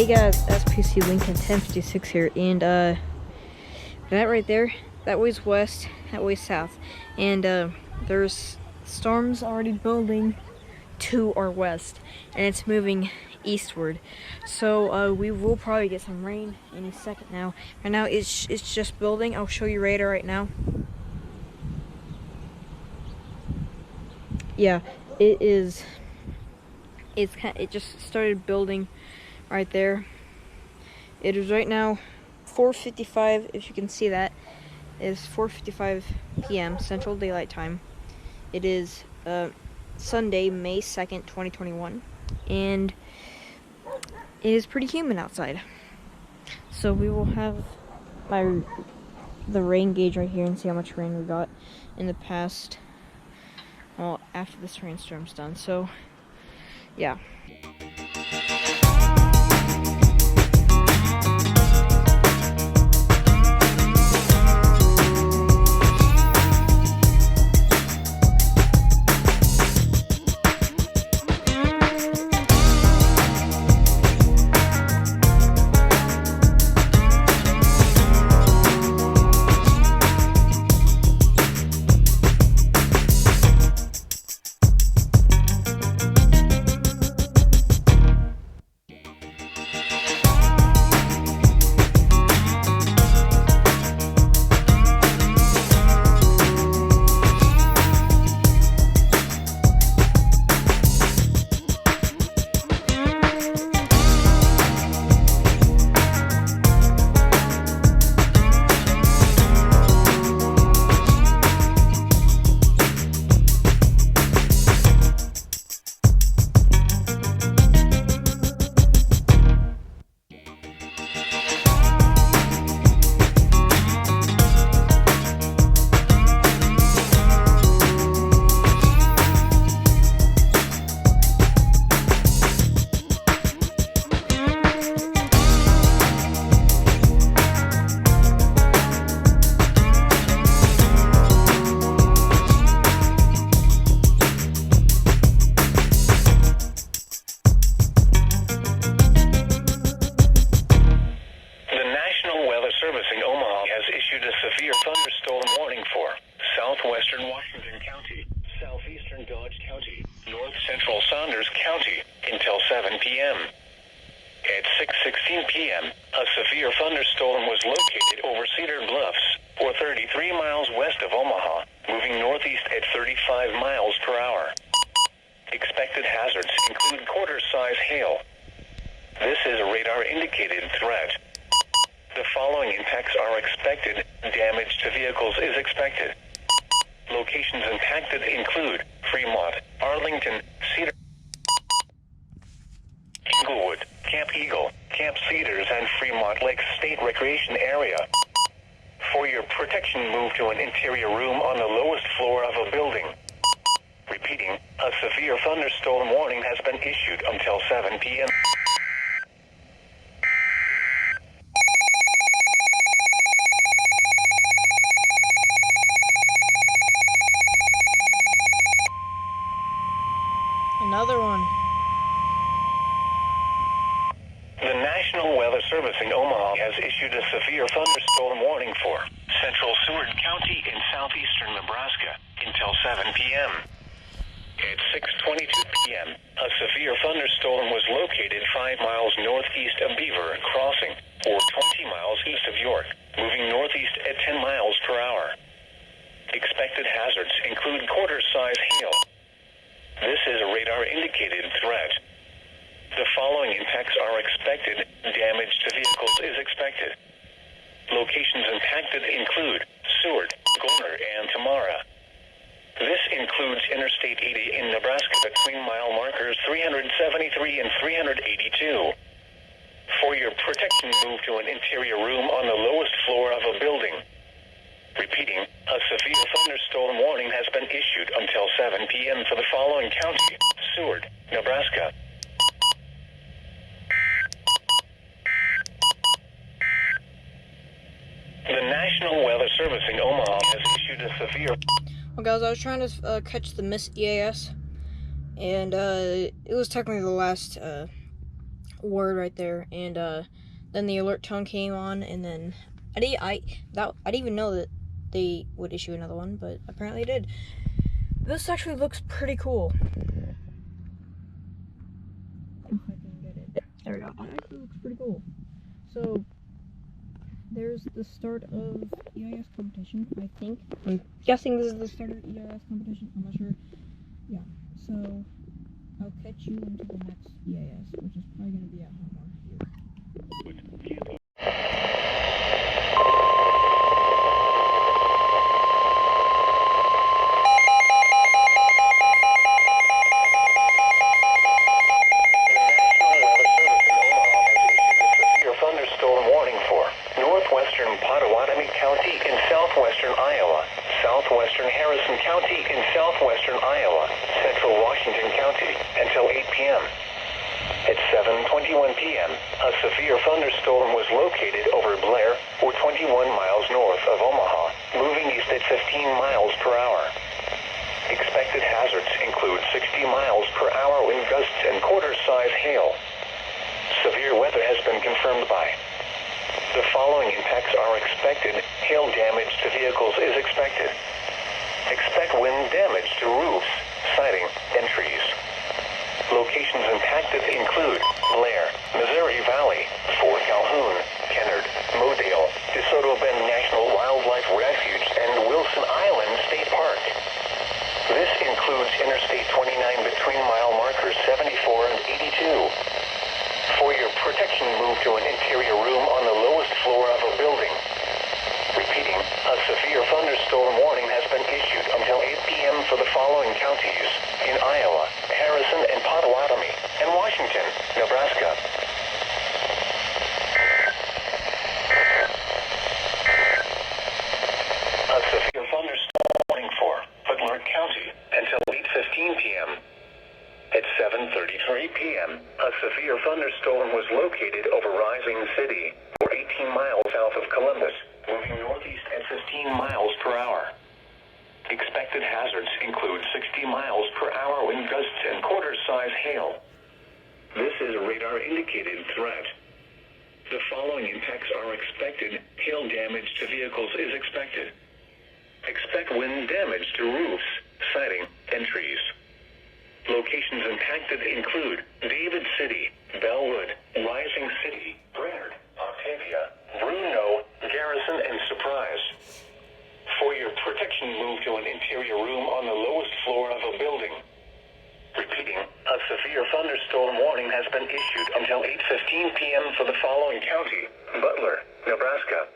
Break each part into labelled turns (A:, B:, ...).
A: Hey guys, SPC Lincoln 1056 here, and that right there, that way's west, that way's south, and there's storms already building to our west, and it's moving eastward. So we will probably get some rain any second now. Right now it's just building. I'll show you radar right now. Yeah, it just started building right there. It is right now 4:55, if you can see that. It is 4:55 p.m. Central Daylight Time. It is Sunday, May 2nd, 2021, and it is pretty humid outside. So we will have the rain gauge right here and see how much rain we got in the past, well, after this rainstorm's done. So yeah.
B: Servicing Omaha has issued a severe thunderstorm warning for southwestern Washington County, southeastern Dodge County, north central Saunders County until 7 p.m. At 6:16 p.m., a severe thunderstorm was located over Cedar Bluffs, or 33 miles west of Omaha, moving northeast at 35 miles per hour. Expected hazards include quarter-size hail. This is a radar-indicated threat. The following impacts are expected. Damage to vehicles is expected. Locations impacted include Fremont, Arlington, Cedar, Inglewood, Camp Eagle, Camp Cedars, and Fremont Lakes State Recreation Area. For your protection, move to an interior room on the lowest floor of a building. Repeating, a severe thunderstorm warning has been issued until 7 p.m.
A: Another one.
B: The National Weather Service in Omaha has issued a severe thunderstorm warning for central Seward County in southeastern Nebraska until 7 p.m. At 6:22 p.m., a severe thunderstorm was located 5 miles northeast of Beaver Crossing, or 20 miles east of York, moving northeast at 10 miles per hour. Expected hazards include quarter-size hail. This is a radar-indicated threat. The following impacts are expected. Damage to vehicles is expected. Locations impacted include Seward, Goner, and Tamara. This includes Interstate 80 in Nebraska between mile markers 373 and 382. For your protection, move to an interior room on the lowest floor of a building. Repeating, a severe thunderstorm warning has been issued until 7 p.m. for the following county: Seward, Nebraska. The National Weather Service in Omaha has issued a severe...
A: Well, guys, I was trying to catch the Miss EAS, and it was technically the word right there, and then the alert tone came on, and then I didn't even know that they would issue another one, but apparently it did. This actually looks pretty cool. If I can get it. There we go. It actually looks pretty cool. So there's the start of EAS competition, I think. I'm guessing this is the start of EAS competition. I'm not sure. Yeah. So I'll catch you into the next EAS, which is probably going to be at home or here.
B: Thunderstorm warning for northwestern Pottawatomie County in southwestern Iowa, southwestern Harrison County in southwestern Iowa, central Washington County until 8 p.m. At 7:21 p.m., a severe thunderstorm was located over Blair, or 21 miles north of Omaha, moving east at 15 miles per hour. Expected hazards include 60 miles per hour wind gusts and quarter-size hail. Severe weather has been confirmed by. The following impacts are expected. Hail damage to vehicles is expected. Expect wind damage to roofs, siding, and trees. Locations impacted include Blair, Missouri Valley, Fort Calhoun, Kennard, Modale, DeSoto Bend National Wildlife Refuge, and Wilson Island State Park. This includes Interstate 29 between mile markers 74 and 82. For your protection, move to an interior room on the lowest floor of a building. Repeating, a severe thunderstorm warning has been issued until 8 p.m. for the following counties in Iowa, Harrison and Pottawatomie, and Washington, Nebraska. A severe thunderstorm warning for Butler County until 8:15 p.m. At 7:33 p.m., a severe thunderstorm was located over Rising City, or 18 miles south of Columbus, moving northeast at 15 miles per hour. Expected hazards include 60 miles per hour wind gusts and quarter-size hail. This is a radar-indicated threat. The following impacts are expected. Hail damage to vehicles is expected. Expect wind damage to roofs, siding, and trees. Locations impacted include David City, Bellwood, Rising City, Brainerd, Octavia, Bruno, Garrison, and Surprise. For your protection, move to an interior room on the lowest floor of a building. Repeating, a severe thunderstorm warning has been issued until 8:15 p.m. for the following county: Butler, Nebraska.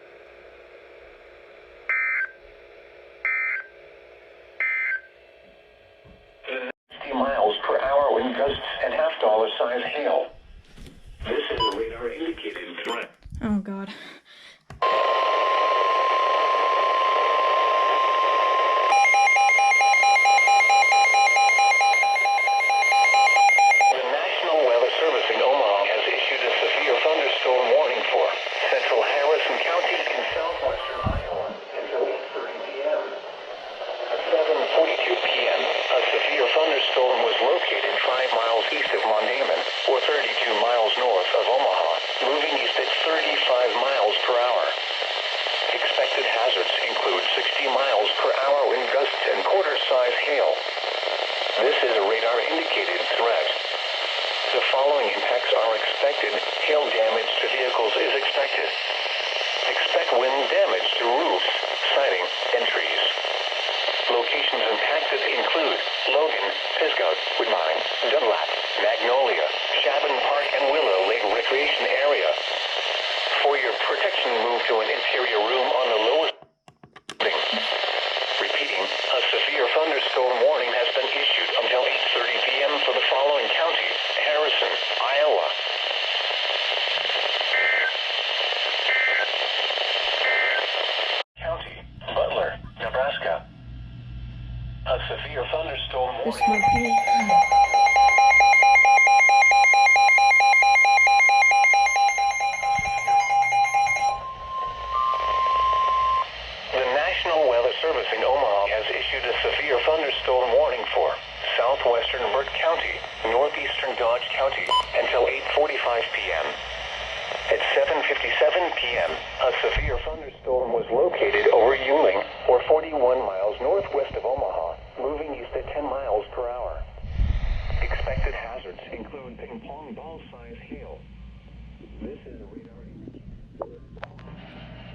B: Miles per hour wind gusts and half-dollar size hail. This is a radar-indicated threat.
A: Oh God.
B: The National Weather Service in Omaha has issued a severe thunderstorm warning for central Harrison County in southwestern Iowa until 8:30 p.m. At 7:42 p.m., a severe thunderstorm was located 5 miles east of Mondamin, or 32 miles north of Omaha, moving east at 35 miles per hour. Expected hazards include 60 miles per hour wind gusts and quarter-size hail. This is a radar-indicated threat. The following impacts are expected. Hail damage to vehicles is expected. Expect wind damage to roofs, siding, and trees. Locations impacted include Logan, Pisgah, Woodbine, Dunlap, Magnolia, Shabon Park, and Willow Lake Recreation Area. For your protection, move to an interior room on the lowest building. Repeating, a severe thunderstorm warning has been issued until 8:30 p.m. for the following county: Harrison, Iowa. County, Butler, Nebraska. A severe thunderstorm warning.
A: This might be.
B: The National Weather Servicing Omaha has issued a severe thunderstorm warning for southwestern Burke County, northeastern Dodge County, until 8:45 p.m. At 7:57 p.m., a severe thunderstorm was located over Yuling, or 41 miles northwest of Omaha, moving east at 10 miles per hour. Expected hazards include ping-pong ball-sized hail. This is a radar.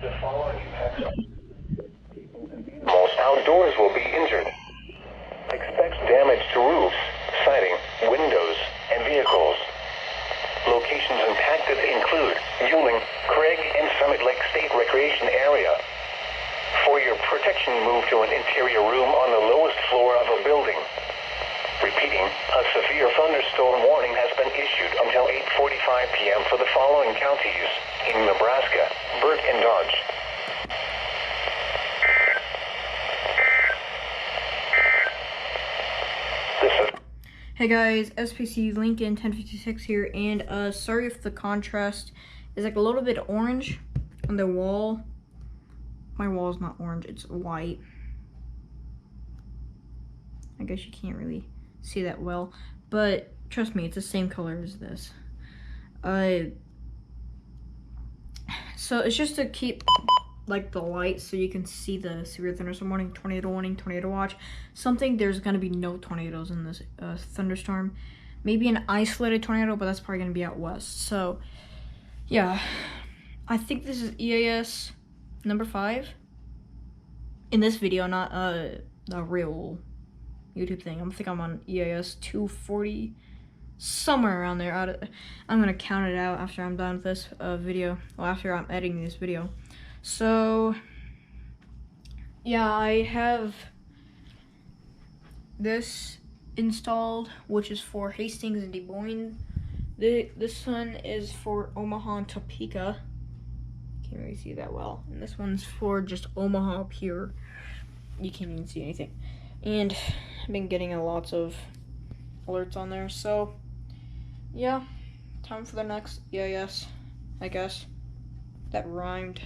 B: The following impacts are people and animals outdoors will be injured. Expect damage to roofs, siding, windows, and vehicles. Locations impacted include Yuling, Craig, and Summit Lake State Recreation Area. For your protection, move to an interior room on the lowest floor of a building. Repeating, a severe thunderstorm warning has been issued until 8:45 p.m. for the following counties in Nebraska, Burke, and Dodge.
A: Hey guys, SPC Lincoln 1056 here, and sorry if the contrast is like a little bit orange on the wall. My wall is not orange, it's white. I guess you can't really see that well, but trust me, it's the same color as this. So it's just to keep like the light so you can see the severe thunderstorm warning, tornado watch. There's gonna be no tornadoes in this thunderstorm. Maybe an isolated tornado, but that's probably gonna be out west. So yeah, I think this is EAS number 5 in this video, not the real YouTube thing. I think I'm on EAS 240, somewhere around there. I'm gonna count it out after I'm done with this video. Well, after I'm editing this video. So yeah, I have this installed, which is for Hastings and Des Moines. This one is for Omaha and Topeka. Can't really see that well. And this one's for just Omaha up here. You can't even see anything. And I've been getting lots of alerts on there. So yeah, time for the next EAS, I guess. That rhymed.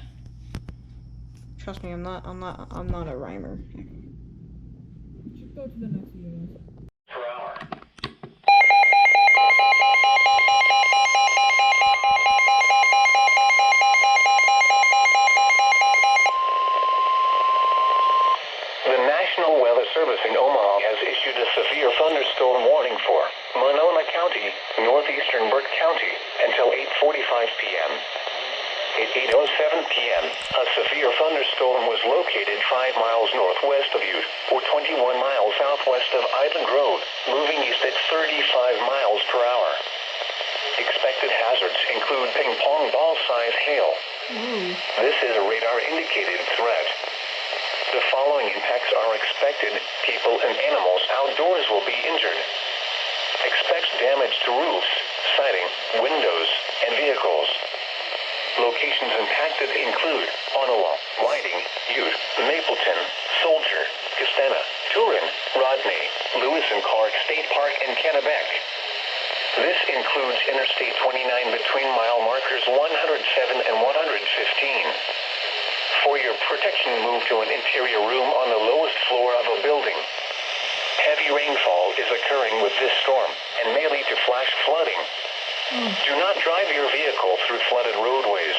A: Trust me, I'm not a rhymer. Should go to the next EAS.
B: Per hour. The National Weather Service in Omaha has issued a severe thunderstorm warning for Monona County, northeastern Burke County, until 8:45 p.m. At 8:07 p.m., a severe thunderstorm was located 5 miles northwest of Ute, or 21 miles southwest of Island Road, moving east at 35 miles per hour. Expected hazards include ping-pong ball-sized hail. This is a radar-indicated threat. The following impacts are expected. People and animals outdoors will be injured. Expect damage to roofs, siding, windows, and vehicles. Locations impacted include Ottawa, Whiting, Ute, Mapleton, Soldier, Castana, Turin, Rodney, Lewis and Clark State Park, and Kennebec. This includes Interstate 29 between mile markers 107 and 115. For your protection, move to an interior room on the lowest floor of a building. Heavy rainfall is occurring with this storm and may lead to flash flooding. Do not drive your vehicle through flooded roadways.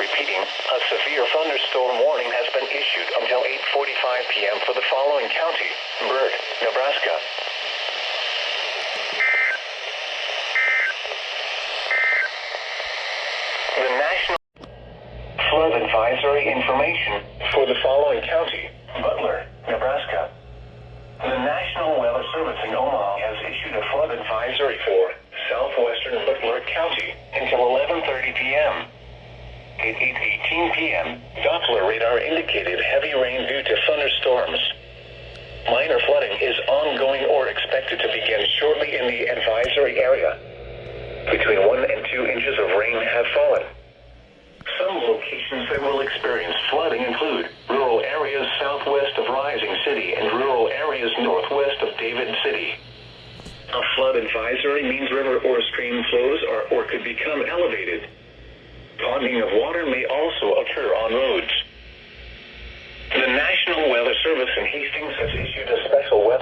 B: Repeating, a severe thunderstorm warning has been issued until 8:45 p.m. for the following county, Burke, Nebraska. The National Flood Advisory information for the following county, Butler, Nebraska. The National Weather Service in Omaha has issued a flood advisory for southwestern Butler County until 11:30 p.m. At 8:18 p.m., Doppler radar indicated heavy rain due to thunderstorms. Minor flooding is ongoing or expected to begin shortly in the advisory area. Between 1 and 2 inches of rain have fallen. Some locations that will experience flooding include rural areas southwest of Rising City and rural areas northwest of David City. A flood advisory means river or stream flows are or could become elevated. Ponding of water may also occur on roads. The National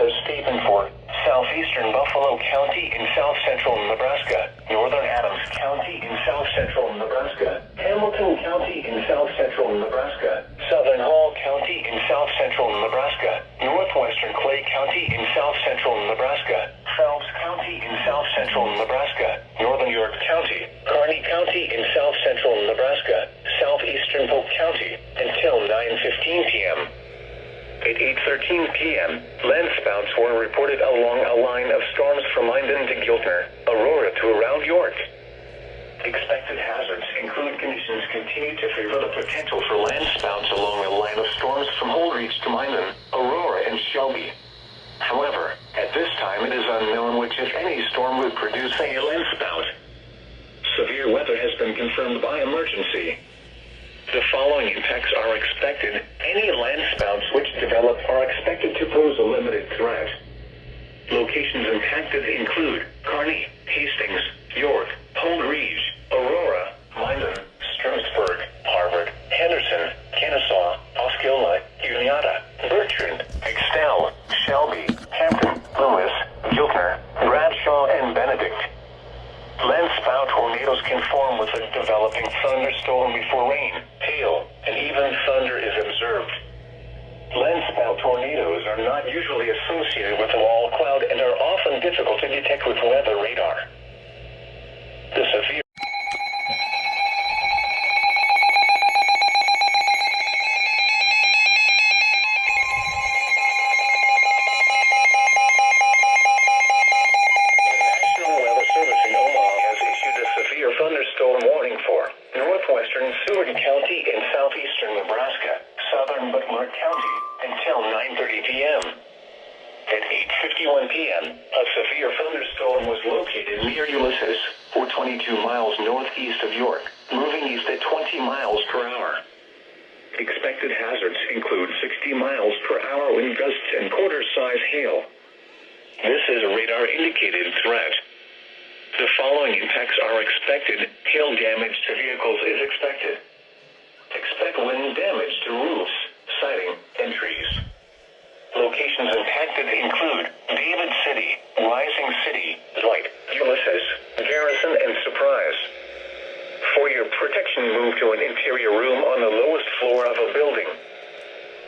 B: showers taken for southeastern Buffalo County in south-central Nebraska, northern Adams County in south-central Nebraska, Hamilton County in south-central Nebraska, southern Hall County in south-central Nebraska, northwestern Clay County in south-central Nebraska, Phelps County in south-central Nebraska, northern York County, Kearney County in south-central Nebraska, southeastern Polk County, until 9:15 p.m. At 8:13 p.m., landspouts were reported along a line of storms from Minden to Giltner, Aurora to around York. Expected hazards include conditions continue to favor the potential for landspouts along a line of storms from Holdrege to Minden, Aurora, and Shelby. However, at this time it is unknown which, if any, storm would produce a landspout. Severe weather has been confirmed by emergency. The following impacts are expected. Any landspouts which develop are expected to pose a limited threat. Locations impacted include Kearney, Hastings, York, Holdrege, Aurora, Minden, Strasburg, Harvard, Henderson, Kennesaw, Osceola, Juniata, Bertrand, Extell, Shelby, Hampton, Lewis, Giltner, Bradshaw, and Benedict. Landspout tornadoes can form with a developing thunderstorm before rain, hail, and even thunder is observed. Landspout tornadoes are not usually associated with a wall cloud and are often difficult to detect with weather radar. The severe thunderstorm warning for northwestern Seward County in southeastern Nebraska, southern Butler County, until 9:30 p.m. At 8:51 p.m., a severe thunderstorm was located near Ulysses, or 22 miles northeast of York, moving east at 20 miles per hour. Expected hazards include 60 miles per hour wind gusts and quarter-size hail. This is a radar-indicated threat. The following impacts are expected. Hail damage to vehicles is expected. Expect wind damage to roofs, siding, and trees. Locations impacted include David City, Rising City, Light, Ulysses, Garrison, and Surprise. For your protection, move to an interior room on the lowest floor of a building.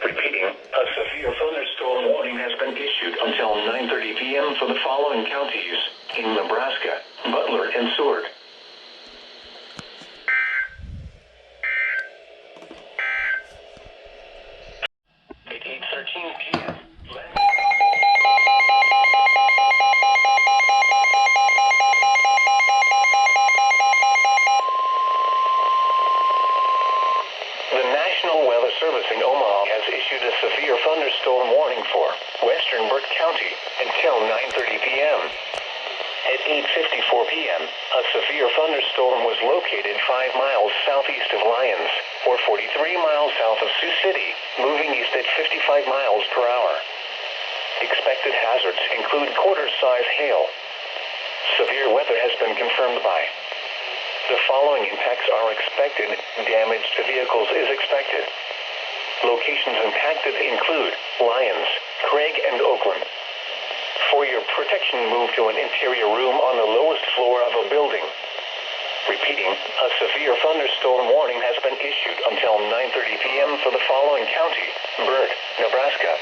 B: Repeating, a severe thunderstorm warning has been issued until 9:30 p.m. for the following counties in Nebraska, Butler, and Seward. At 8:13 p.m. The National Weather Service in Omaha has issued a severe thunderstorm warning for western Burke County until 9:30 p.m. At 8:54 p.m., a severe thunderstorm was located 5 miles southeast of Lyons, or 43 miles south of Sioux City, moving east at 55 miles per hour. Expected hazards include quarter-size hail. Severe weather has been confirmed by. The following impacts are expected. Damage to vehicles is expected. Locations impacted include Lyons, Craig, and Oakland. For your protection, move to an interior room on the lowest floor of a building. Repeating, a severe thunderstorm warning has been issued until 9:30 p.m. for the following county, Byrd, Nebraska.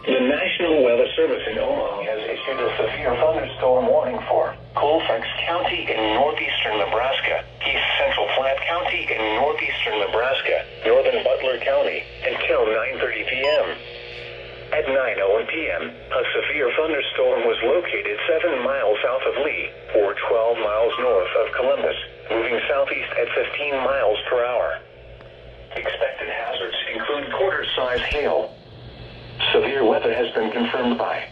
B: The National Weather Service in Omaha has issued a severe thunderstorm warning for Colfax County in northeastern Nebraska, East Central Platte County in northeastern Nebraska, northern Butler County, until 9:30 p.m. At 9:01 p.m., a severe thunderstorm was located 7 miles south of Lee, or 12 miles north of Columbus, moving southeast at 15 miles per hour. Expected hazards include quarter-size hail. Severe weather has been confirmed by.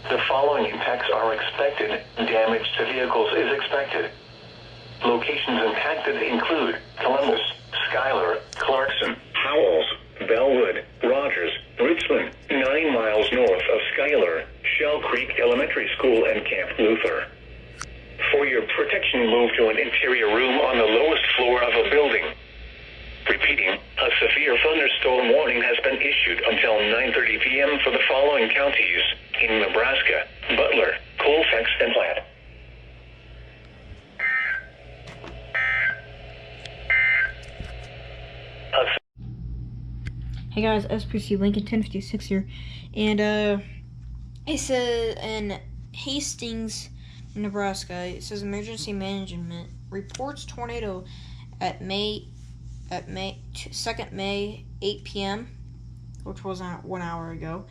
B: The following impacts are expected. Damage to vehicles is expected. Locations impacted include Columbus, Schuyler, Clarkson, Howells, Bell School and Camp Luther. For your protection, move to an interior room on the lowest floor of a building. Repeating, a severe thunderstorm warning has been issued until 9:30 p.m. for the following counties in Nebraska: Butler, Colfax, and Platte.
A: Hey guys, SPC Lincoln 1056 here, and it says in Hastings, Nebraska, it says emergency management reports tornado at 2nd May 8 p.m., which was 1 hour ago.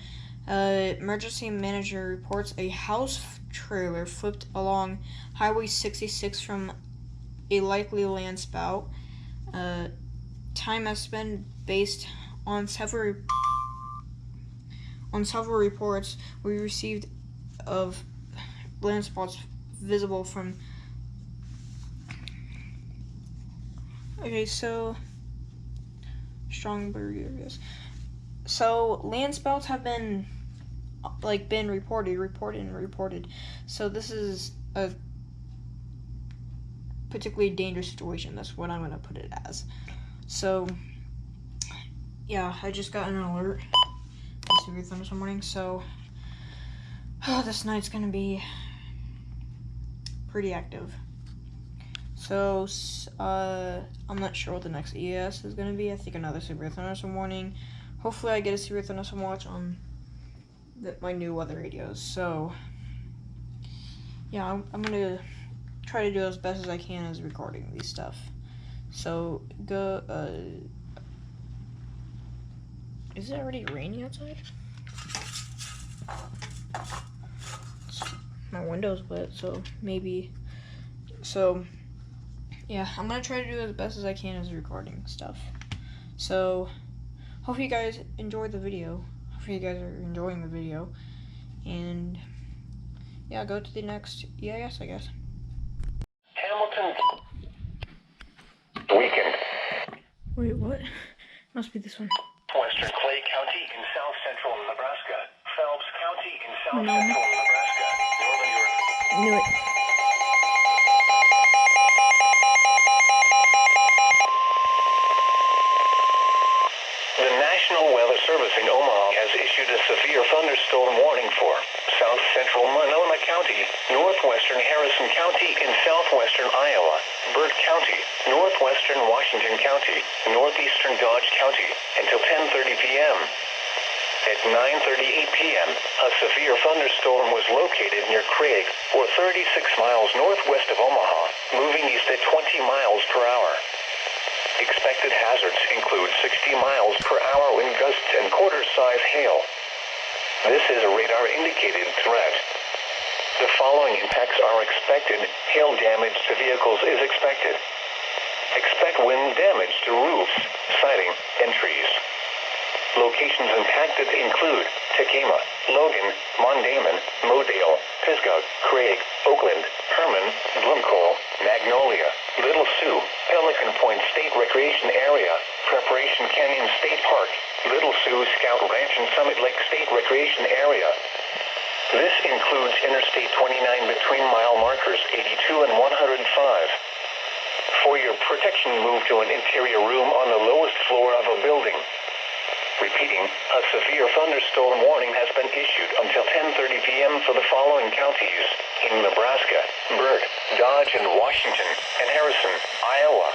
A: Emergency manager reports a house trailer flipped along Highway 66 from a likely landspout. Time has been based on several reports we received of landspots visible from. Okay, so strong blurry areas. So landspouts have been reported. So this is a particularly dangerous situation. That's what I'm gonna put it as. So yeah, I just got an alert. Severe thunderstorm warning. So this night's gonna be pretty active. So I'm not sure what the next EAS is gonna be. I think another severe thunderstorm warning. Hopefully I get a severe thunderstorm watch on my new weather radios. So yeah, I'm gonna try to do as best as I can as recording these stuff. So is it already raining outside? My window's wet, so maybe. So yeah, I'm gonna try to do as best as I can as recording stuff. So hope you guys enjoyed the video. Hope you guys are enjoying the video. And yeah, go to the next EAS, I guess.
B: Hamilton weekend.
A: Wait, what? Must be this one.
B: Western Clay County in south central Nebraska. Phelps County in south
A: No.
B: central Nebraska. Northern Europe.
A: Knew it.
B: The National Weather Service in Omaha has issued a severe thunderstorm warning for south central Monona County, northwestern Harrison County, and southwestern Iowa, Burt County, northwestern Washington County, northeastern Dodge County, until 10:30 p.m. At 9:38 p.m., a severe thunderstorm was located near Craig, or 36 miles northwest of Omaha, moving east at 20 miles per hour. Expected hazards include 60 miles per hour wind gusts and quarter-size hail. This is a radar-indicated threat. The following impacts are expected. Hail damage to vehicles is expected. Expect wind damage to roofs, siding, and trees. Locations impacted include Takema, Logan, Mondamon, Modale, Pisgah, Craig, Oakland, Herman, Blumcoal, Magnolia, Little Sioux, Pelican Point State Recreation Area, Preparation Canyon State Park, Little Sioux Scout Ranch and Summit Lake State Recreation Area. This includes Interstate 29 between mile markers 82 and 105. For your protection, move to an interior room on the lowest floor of a building. Repeating, a severe thunderstorm warning has been issued until 10:30 p.m. for the following counties in Nebraska: Burt, Dodge, and Washington, and Harrison, Iowa,